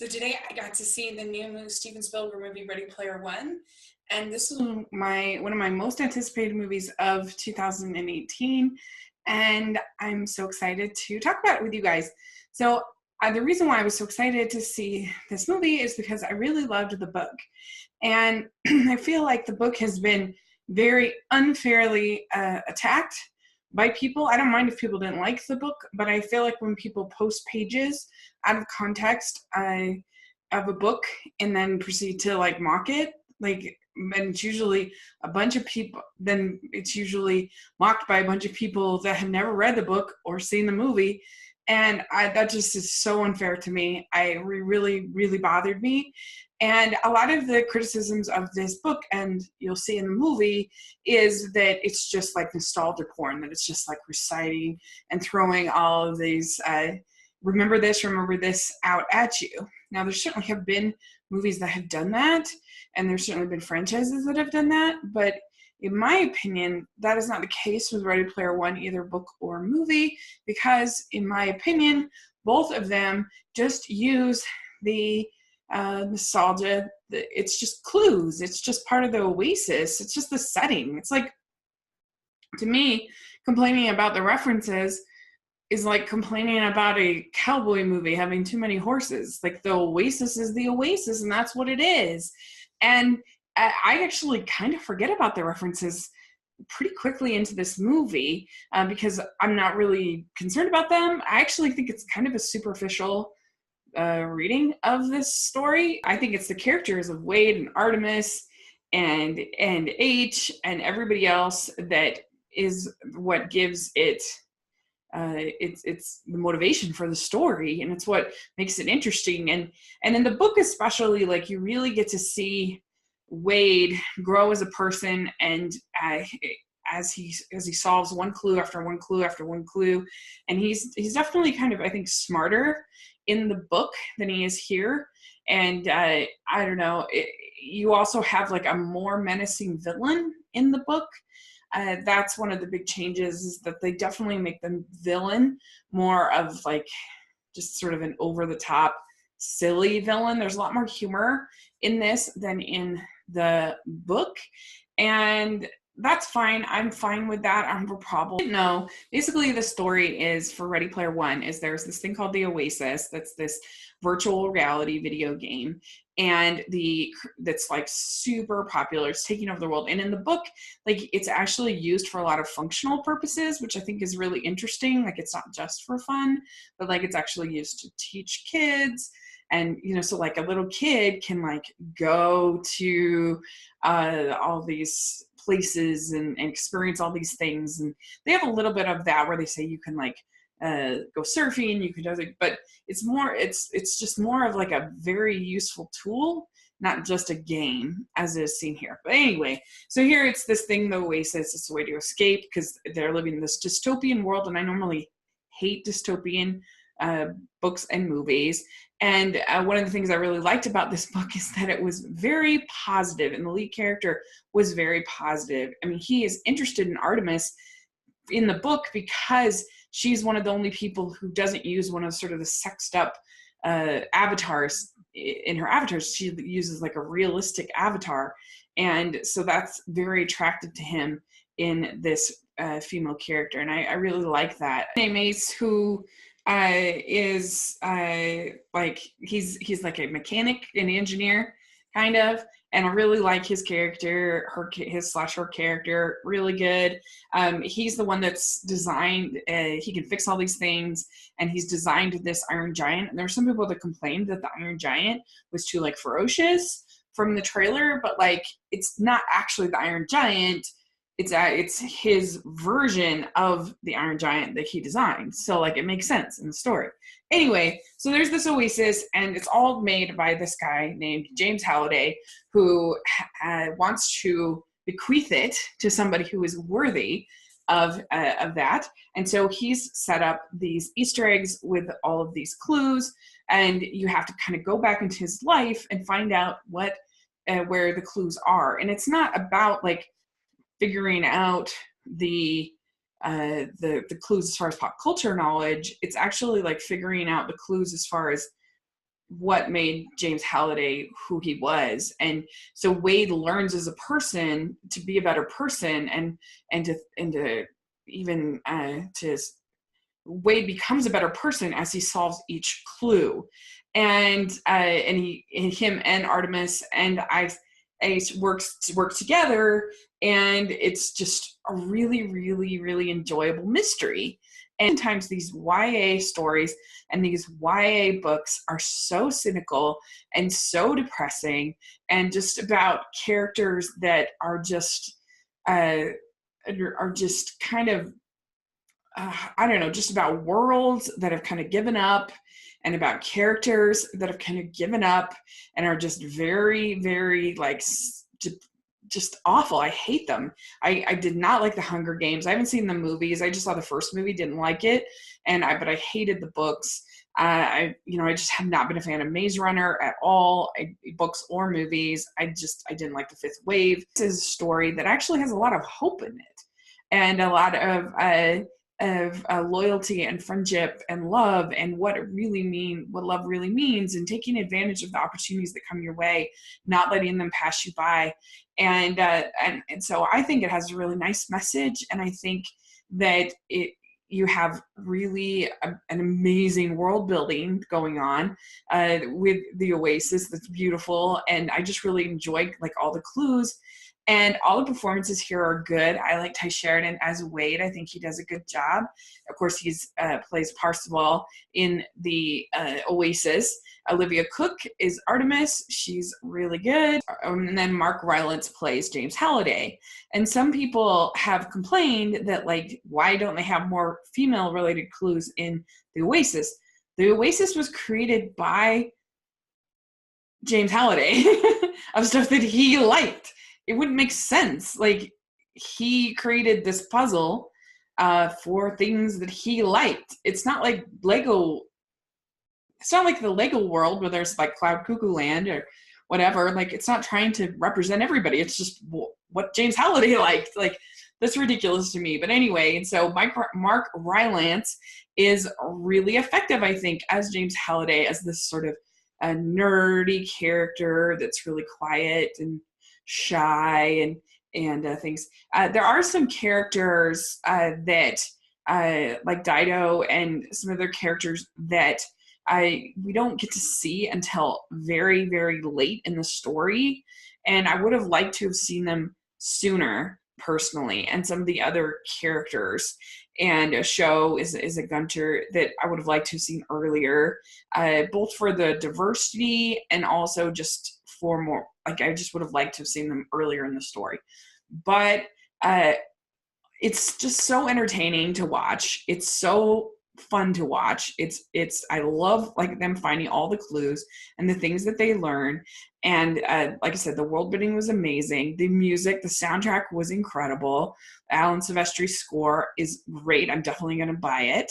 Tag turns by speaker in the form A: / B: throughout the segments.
A: So today I got to see the new Steven Spielberg movie Ready Player One, and this is one of my most anticipated movies of 2018, and I'm so excited to talk about it with you guys. So the reason why I was so excited to see this movie is because I really loved the book, and I feel like the book has been very unfairly attacked by people. I don't mind if people didn't like the book, but I feel like when people post pages out of context of a book and then proceed to like mock it, and it's usually a bunch of people, then it's usually mocked by a bunch of people that have never read the book or seen the movie. And that just is so unfair to me. Really, really bothered me. And a lot of the criticisms of this book, and you'll see in the movie, is that it's just like nostalgia porn, that it's just like reciting and throwing all of these remember this out at you. Now, there certainly have been movies that have done that, and there's certainly been franchises that have done that, but in my opinion, that is not the case with Ready Player One, either book or movie, because in my opinion, both of them just use the nostalgia. It's just clues. It's just part of the oasis. It's just the setting. It's like, to me, complaining about the references is like complaining about a cowboy movie having too many horses. Like, the oasis is the oasis, and that's what it is. And I actually kind of forget about the references pretty quickly into this movie because I'm not really concerned about them. I actually think it's kind of a superficial reading of this story. I think it's the characters of Wade and Artemis and H and everybody else that is what gives it it's the motivation for the story, and it's what makes it interesting. And in the book especially, like, you really get to see Wade grow as a person, and as he solves one clue after one clue after one clue, and he's definitely kind of, I think, smarter in the book than he is here. And I don't know, you also have like a more menacing villain in the book. That's one of the big changes, is that they definitely make the villain more of like just sort of an over-the-top silly villain. There's a lot more humor in this than in the book, and that's fine. I'm fine with that. I don't have a problem. No, basically the story is, for Ready Player One, is there's this thing called the Oasis. That's this virtual reality video game, and that's like super popular. It's taking over the world. And in the book, like, it's actually used for a lot of functional purposes, which I think is really interesting. Like, it's not just for fun, but like, it's actually used to teach kids. And, you know, so like a little kid can like go to all these places and experience all these things. And they have a little bit of that where they say you can like go surfing, you can do it, but it's just more of like a very useful tool, not just a game, as is seen here. But anyway, so here it's this thing, the Oasis. It's a way to escape because they're living in this dystopian world, and I normally hate dystopian books and movies. And one of the things I really liked about this book is that it was very positive, and the lead character was very positive. I mean, he is interested in Artemis in the book because she's one of the only people who doesn't use one of sort of the sexed up avatars in her avatars. She uses like a realistic avatar. And so that's very attractive to him in this female character. And I really like that. Mace, who is like, he's like a mechanic, an engineer kind of, and I really like his character, her character, really good. He's the one that's designed, he can fix all these things, and he's designed this Iron Giant. And there were some people that complained that the Iron Giant was too like ferocious from the trailer, but like, it's not actually the Iron Giant. It's his version of the Iron Giant that he designed. So like, it makes sense in the story. Anyway, so there's this Oasis, and it's all made by this guy named James Halliday, who wants to bequeath it to somebody who is worthy of that. And so he's set up these Easter eggs with all of these clues, and you have to kind of go back into his life and find out what where the clues are. And it's not about like figuring out the clues as far as pop culture knowledge. It's actually like figuring out the clues as far as what made James Halliday who he was. And so Wade learns as a person to be a better person, and to even to Wade becomes a better person as he solves each clue. And him and Artemis and Ace work together, and it's just a really, really, really enjoyable mystery. And sometimes these YA stories and these YA books are so cynical and so depressing, and just about characters that are just kind of I don't know, just about worlds that have kind of given up, and about characters that have kind of given up and are just very, very like just awful. I hate them. I did not like the Hunger Games. I haven't seen the movies. I just saw the first movie, didn't like it, but I hated the books. I just have not been a fan of Maze Runner at all, books or movies. I didn't like The Fifth Wave. This is a story that actually has a lot of hope in it, and a lot of loyalty and friendship and love, and what love really means, and taking advantage of the opportunities that come your way, not letting them pass you by. And so I think it has a really nice message, and I think that you have really an amazing world building going on with the Oasis. That's beautiful, and I just really enjoyed like all the clues. And all the performances here are good. I like Ty Sheridan as Wade. I think he does a good job. Of course, he's plays Parzival in the Oasis. Olivia Cooke is Artemis. She's really good. And then Mark Rylance plays James Halliday. And some people have complained that, like, why don't they have more female-related clues in the Oasis? The Oasis was created by James Halliday of stuff that he liked. It wouldn't make sense. Like, he created this puzzle for things that he liked. It's not like Lego. It's not like the Lego world where there's like Cloud Cuckoo Land or whatever. Like, it's not trying to represent everybody. It's just what James Halliday liked. Like, that's ridiculous to me. But anyway, and so Mark Rylance is really effective, I think, as James Halliday, as this sort of a nerdy character that's really quiet and shy and things. There are some characters that like Dido and some other characters that we don't get to see until very, very late in the story, and I would have liked to have seen them sooner personally. And some of the other characters, and a show is a Gunter that I would have liked to have seen earlier, both for the diversity and also just for more, like, I just would have liked to have seen them earlier in the story. But it's just so entertaining to watch. It's so fun to watch. I love like them finding all the clues and the things that they learn. And like I said, the world building was amazing. The music, the soundtrack was incredible. Alan Silvestri's score is great. I'm definitely going to buy it.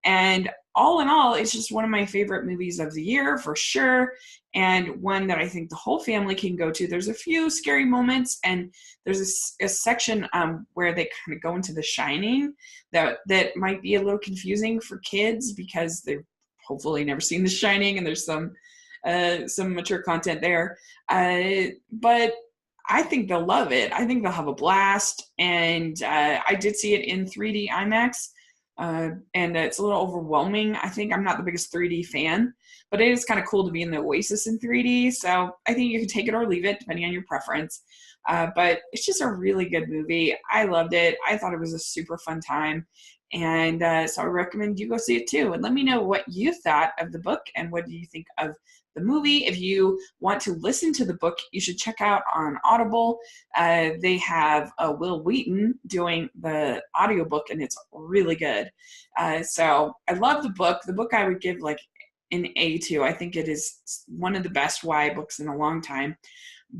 A: And all in all, it's just one of my favorite movies of the year for sure, and one that I think the whole family can go to. There's a few scary moments, and there's a section where they kind of go into The Shining that might be a little confusing for kids because they've hopefully never seen The Shining, and there's some mature content there. But I think they'll love it. I think they'll have a blast, and I did see it in 3D IMAX. And it's a little overwhelming. I think I'm not the biggest 3D fan, but it is kind of cool to be in the Oasis in 3D. So I think you can take it or leave it depending on your preference. But it's just a really good movie. I loved it. I thought it was a super fun time. And so I recommend you go see it too. And let me know what you thought of the book and what do you think of the movie. If you want to listen to the book, you should check out on Audible. They have Will Wheaton doing the audiobook, and it's really good. So I love the book. The book I would give like an A to. I think it is one of the best YA books in a long time.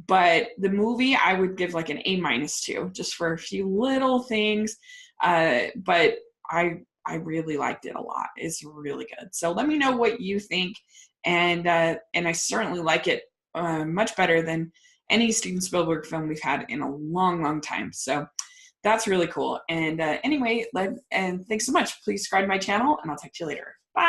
A: But the movie I would give like an A- to, just for a few little things. But I really liked it a lot. It's really good. So let me know what you think. And I certainly like it much better than any Steven Spielberg film we've had in a long, long time. So that's really cool. And anyway, and thanks so much. Please subscribe to my channel, and I'll talk to you later. Bye.